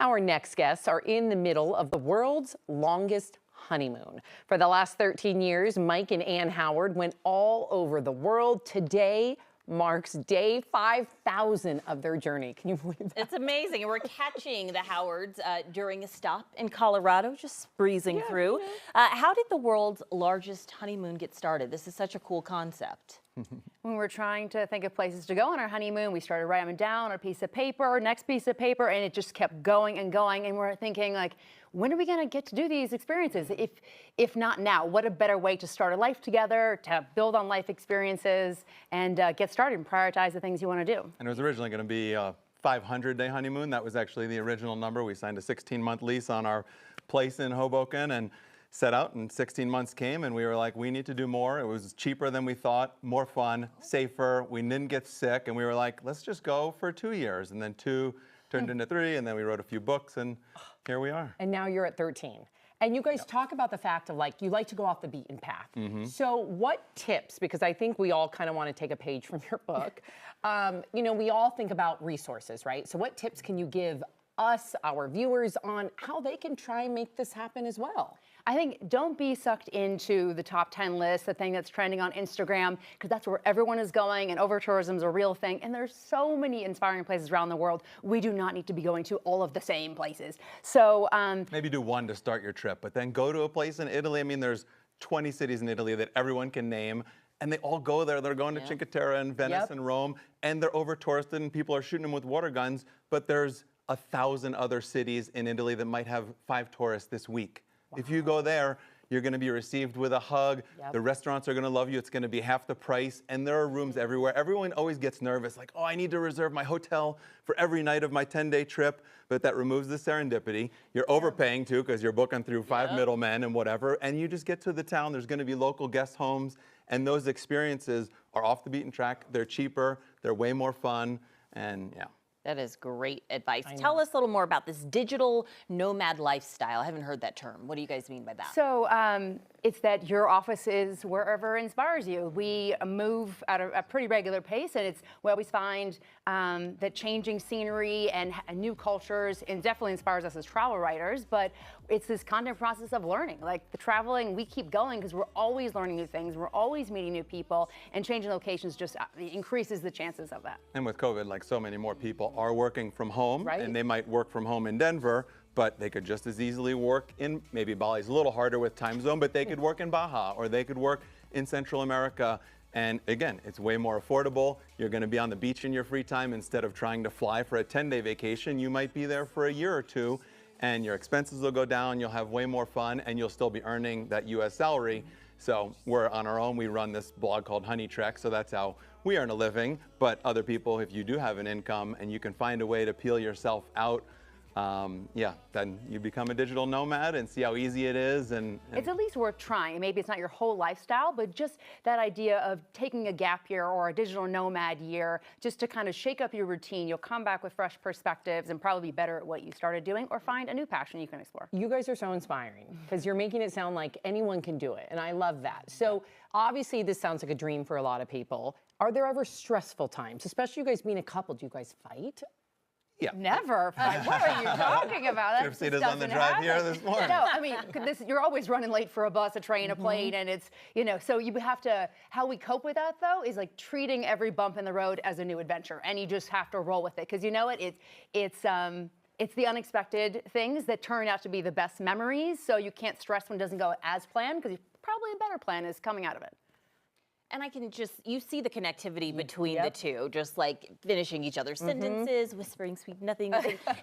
Our next guests are in the middle of the world's longest honeymoon. For the last 13 years, Mike and Ann Howard went all over the world. Today marks day 5,000 of their journey. Can you believe that? It's amazing. We're catching the Howards during a stop in Colorado, just breezing through. How did the world's largest honeymoon get started? This is such a cool concept. When we're trying to think of places to go on our honeymoon, we started writing them down on a piece of paper, next piece of paper, and it just kept going and going. And we're thinking, like, when are we going to get to do these experiences? If not now, what a better way to start a life together, to build on life experiences, and get started and prioritize the things you want to do. And it was originally going to be a 500-day honeymoon. That was actually the original number. We signed a 16-month lease on our place in Hoboken and set out, and 16 months came, and we were like, we need to do more. It was cheaper than we thought, more fun, safer. We didn't get sick, and we were like, let's just go for 2 years. And then 2 turned into 3, and then we wrote a few books, and here we are. And now you're at 13. And you guys talk about the fact of, like, you like to go off the beaten path. So what tips, because I think we all kind of want to take a page from your book, you know, we all think about resources, right? So what tips can you give us, our viewers, on how they can try and make this happen as well? I think don't be sucked into the top 10 list, the thing that's trending on Instagram, because that's where everyone is going, and over-tourism is a real thing. And there's so many inspiring places around the world. We do not need to be going to all of the same places. So maybe do one to start your trip, but then go to a place in Italy. I mean, there's 20 cities in Italy that everyone can name, and they all go there. They're going to Cinque Terre and Venice and Rome, and they're over-touristed, and people are shooting them with water guns, but there's 1,000 other cities in Italy that might have 5 tourists this week. If you go there, you're going to be received with a hug. The restaurants are going to love you. It's going to be half the price. And there are rooms everywhere. Everyone always gets nervous, like, oh, I need to reserve my hotel for every night of my 10-day trip. But that removes the serendipity. You're overpaying, too, because you're booking through 5 middlemen and whatever. And you just get to the town. There's going to be local guest homes. And those experiences are off the beaten track. They're cheaper. They're way more fun. And, yeah. That is great advice. Tell us a little more about this digital nomad lifestyle. I haven't heard that term. What do you guys mean by that? So it's that your office is wherever inspires you. We move at a pretty regular pace, and we always find that changing scenery and new cultures and definitely inspires us as travel writers, but it's this constant process of learning. Like the traveling, we keep going because we're always learning new things. We're always meeting new people, and changing locations just increases the chances of that. And with COVID, like so many more people are working from home, and they might work from home in Denver, but they could just as easily work in, maybe Bali's a little harder with time zone, but they could work in Baja, or they could work in Central America. And again, it's way more affordable. You're going to be on the beach in your free time instead of trying to fly for a 10-day vacation. You might be there for a year or 2, and your expenses will go down. You'll have way more fun, and you'll still be earning that U.S. salary. So we're on our own. We run this blog called HoneyTrek, so that's how we earn a living. But other people, if you do have an income and you can find a way to peel yourself out, then you become a digital nomad and see how easy it is. And it's at least worth trying. Maybe it's not your whole lifestyle, but just that idea of taking a gap year or a digital nomad year just to kind of shake up your routine. You'll come back with fresh perspectives and probably be better at what you started doing, or find a new passion you can explore. You guys are so inspiring because you're making it sound like anyone can do it, and I love that. So obviously this sounds like a dream for a lot of people. Are there ever stressful times, especially you guys being a couple? Do you guys fight? Yeah. Never fight. What are you talking about? You've seen us on the drive here this morning. No, I mean, you're always running late for a bus, a train, a plane, and it's, you know, so you have to, how we cope with that, though, is like treating every bump in the road as a new adventure, and you just have to roll with it, because you know what, it's the unexpected things that turn out to be the best memories, so you can't stress when it doesn't go as planned, because probably a better plan is coming out of it. And I can you see the connectivity between the two, just like finishing each other's sentences, whispering sweet nothing.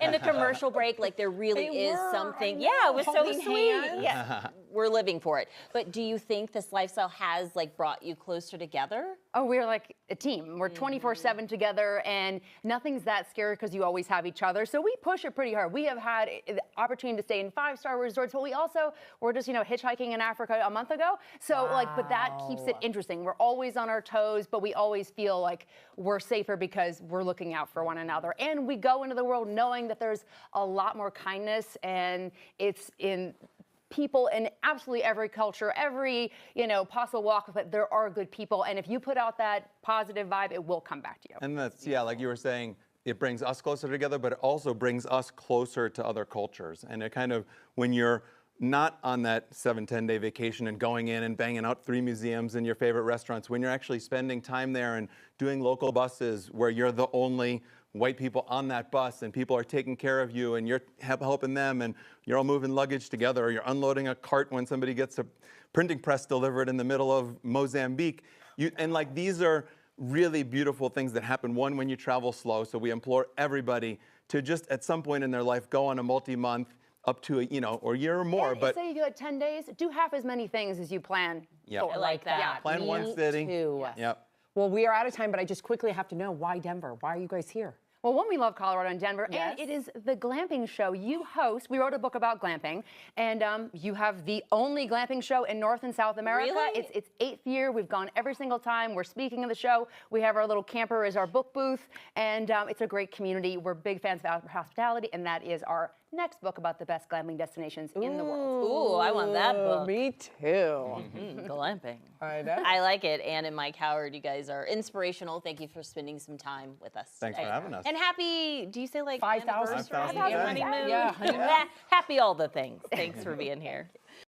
In the commercial break, like there really is something. Yeah, it was so sweet. Yeah, we're living for it. But do you think this lifestyle has like brought you closer together? Oh, we're like a team. We're 24/7 together, and nothing's that scary because you always have each other. So we push it pretty hard. We have had the opportunity to stay in 5-star resorts, but we also were just, you know, hitchhiking in Africa a month ago. So but that keeps it interesting. We're always on our toes, but we always feel like we're safer because we're looking out for one another. And we go into the world knowing that there's a lot more kindness, and it's in people in absolutely every culture, every, you know, possible walk of it. There are good people, and if you put out that positive vibe, it will come back to you. And that's, yeah, like you were saying, it brings us closer together, but it also brings us closer to other cultures. And it kind of, when you're not on that 7-10 day vacation and going in and banging out 3 museums and your favorite restaurants, when you're actually spending time there and doing local buses where you're the only white people on that bus and people are taking care of you and you're helping them and you're all moving luggage together, or you're unloading a cart when somebody gets a printing press delivered in the middle of Mozambique. And like, these are really beautiful things that happen, one, when you travel slow. So we implore everybody to just at some point in their life go on a multi-month up to or a year or more. And but say you go 10 days, do half as many things as you plan. Yep. For. I like that. Yeah. Plan one city. Too. Yep. Well, we are out of time, but I just quickly have to know, why Denver? Why are you guys here? Well, one, we love Colorado and Denver, Yes. and it is the glamping show you host. We wrote a book about glamping, and you have the only glamping show in North and South America. Really? It's 8th year. We've gone every single time. We're speaking of the show. We have our little camper as our book booth, and it's a great community. We're big fans of hospitality, and that is our next book about the best glamping destinations in the world. Ooh, I want that book. Me too. Glamping. I know. I like it. Ann and Mike Howard, you guys are inspirational. Thank you for spending some time with us Thanks today. for having us. And happy, do you say like 5,000? anniversary? 5,000 Happy days. honeymoon? Yeah, honeymoon. Happy all the things. Thanks for being here.